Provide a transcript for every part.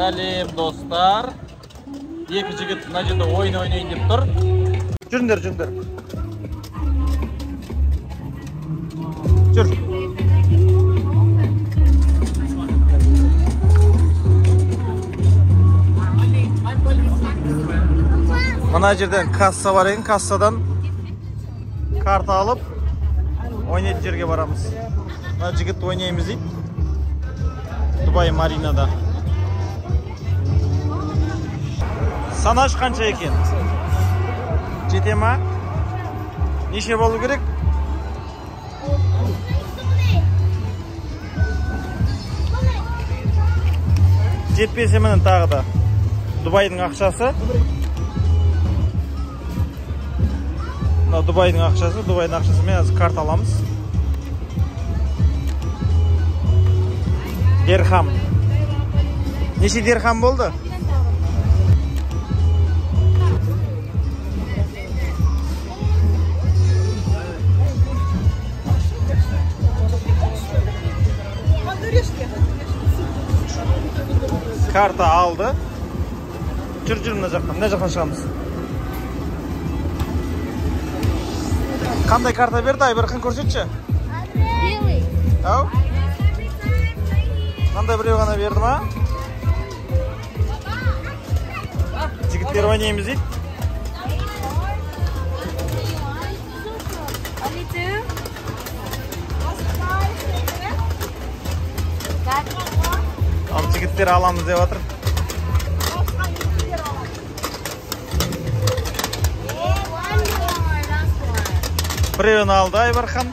сәлем достар. Екі жігіт мына жерде ойын ойнайын деп тұр. Жүріңдер. Жүр. Мына жерден касса бар екен, кассадан карта алып ойнайтын жерге барамыз. Мына жігіт ойнаймыз дейді. Дубай Маринада. Санаш қанша екен? Жете ма? Неше болу керек? Жетпесе міне тағы да. Дубайдың ақшасы. Дубайдың ақшасы мен аз карта аламыз. Дирхам. Неше дирхам болды? Карта алды. Жүр мына жақтан шығамыз. Қандай карта берді? Айбархан көрсетші. Ау? Қандай біреу ғана берді ма? Жігіттер ойнаймыз дейді. Ал жігіттер аламыз деп отыр. Біреуін алды Айбархан.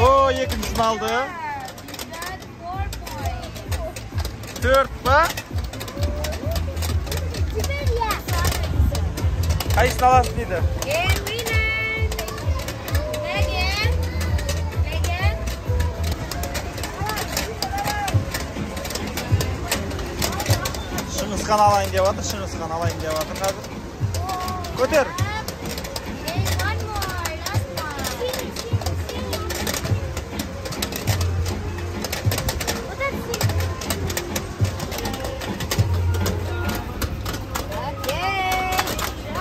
О, екіншісін алды. 4 ба? Қайсысын аласың дейді? Шыңғысхан алайын деп жатыр, қазір. Көтер.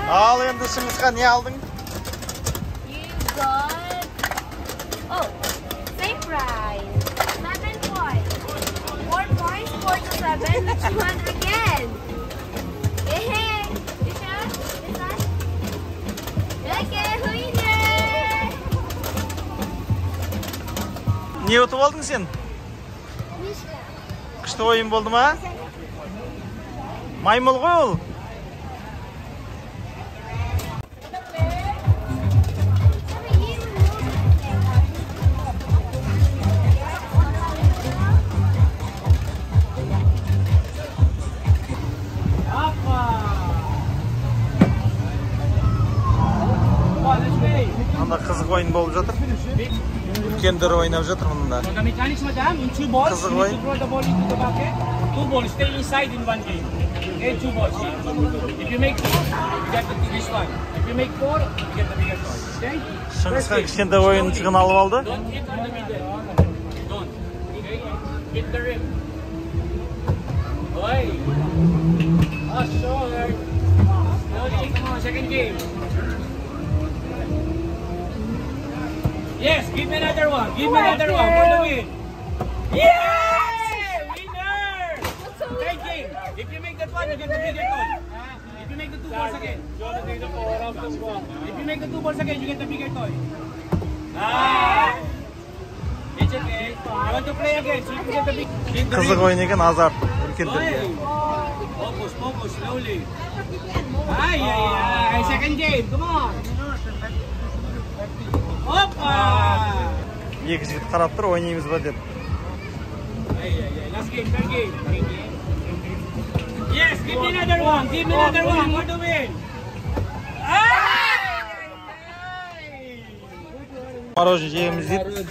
Ал енді Шыңғысхан не алдың? You got... Oh, same price. 7 points. 4 points, 4 to 7. Which one again? Hey, this one? Okay, winner! Не ұтып алдың сен? Күшті ойын болды ма? Маймыл ғой ол? Анда қызық ойын болып жатыр. Үлкендер ойнап жатыр мұнда. Қызық ойын. Шыңғысхан кішкентай ойын шығын алып алды. Yes, give me another one. Give me another one for the win. Yes! Winner! Third game. If you make that one, you get the bigger toy. If you make the 2 balls again. If you make the 2 balls again, you get the bigger toy. It's okay. I want to play again, so you can get the big. Қызық ойын екен, азарт. Үлкендерге. Focus, slowly. Ay, second game. Come on. Hoppa! Екі жігіт қарап тұр, ойнаймыз ба деп. Last game, third game. Yes, give me another one. Give me another one. For the win. Мороженое жейміз дейді.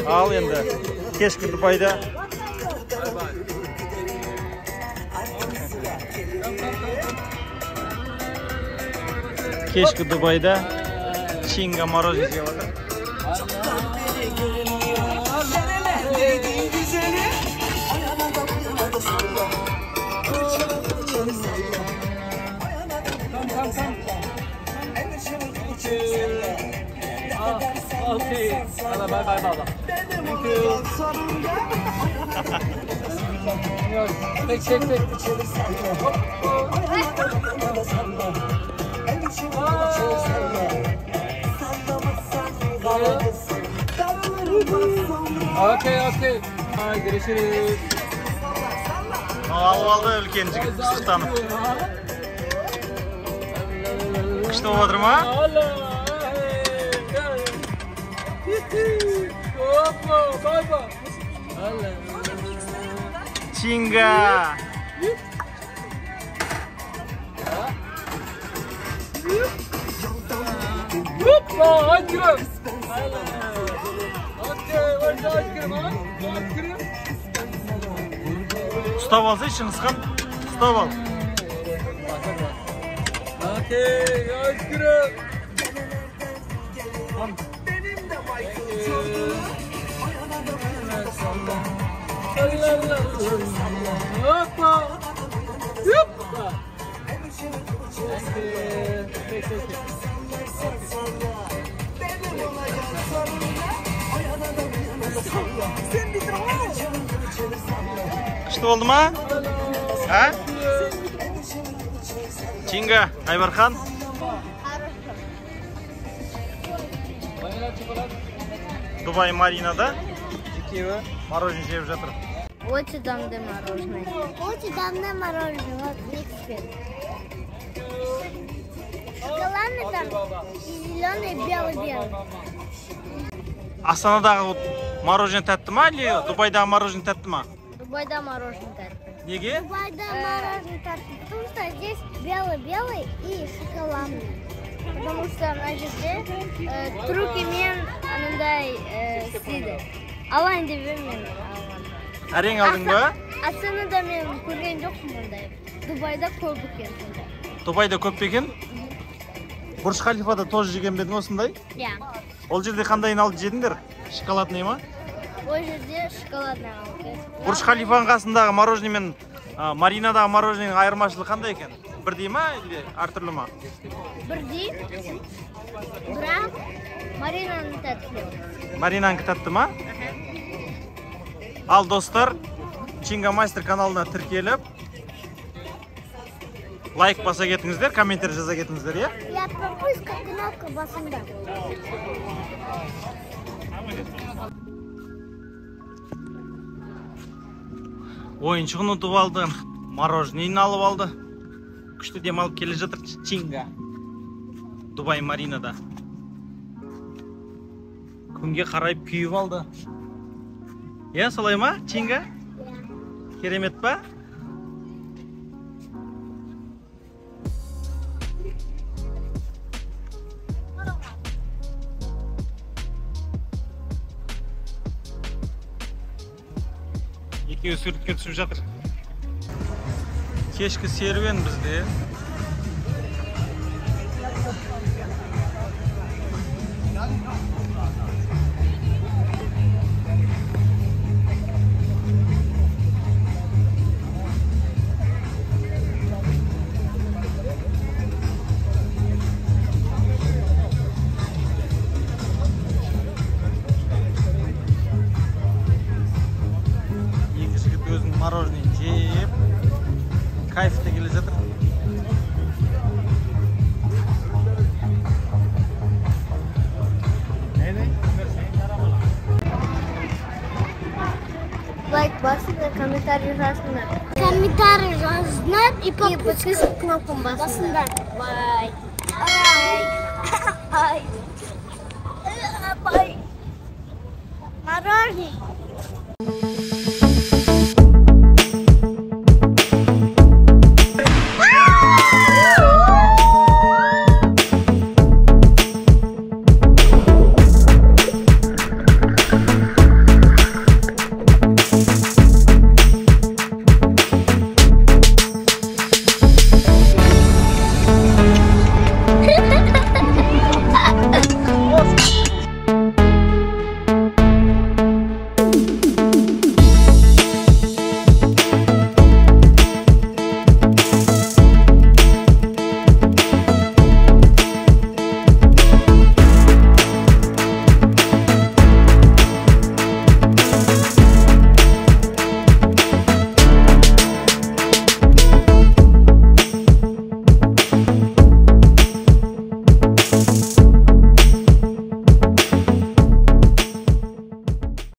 Ал енді кешкі Дубайда. Кешкі Дубайда Чинга мороженое жеп жатыр. Bye bye baba. Thank you. Take. Okay. Hadi görüşürüz. Aldı ülkenin jigit ıslıktanıp. Kışta ovadır mı? Baba. Çinga. Hadi gülüm. Ustav alsa için ıskan. Ustav al. Okay, hadi gülüm. Hoppa. Kışta oldu mu? Ha? Çinga, Aybarkan. Дубай Маринада. Мороженое жеп жатыр. Очень дамное мороженое. Очень дамное мороженое. Вот, микс. Шоколадный там, и зеленый, белый. Астанадағы мороженое тәтті ма, или Дубайдағы мороженое тәтті ма? Дубайда мороженое тартый. Неге? Дубайда мороженое тартый, потому что здесь белый и шоколадный. Потому что на жерде трюки мен анандай істейді. Алайын деп мен алған. Әрең алдың ба? Астанада мен көрген жоқпын ондай. Дубайда көп екен сонда. Дубайда көп пе екен? Бурж Халифада тоже жеген бедің осындай? Иә. Ол жерде қандайын алып жедіңдер? Шоколадный ма? Ол жерде шоколадный алып. Бурж Халифаның қасындағы мороженое мен Маринадағы морожененің айырмашылығы қандай екен? Бірдей ма или әртүрлі ма? Бірдей, бірақ Маринаның тәтті. Маринаның тәтті ма? Ал достар, Чинга Мастер каналына тіркеліп, лайк баса кетіңіздер, комментарий жаза кетіңіздер, иә? Я пропуска кнопка басында. Ойыншығын ұтып алды, мороженейін алып алды. Күшті демалып келе жатыр Чинга. Дубай Маринада. Күнге қарайып күйіп алды. Е, солай ма, Чинга? Керемет па? Екеуі суретке түсіп жатыр. Кешкі серуен бізде. Өзінің мороженое жеп, кайфта келе жатыр. Лайк басыңдар, комментарий жазыңдар. Комментарий жазыңдар и подписка кнопканы басыңдар. Бай. Бай. Мороженое.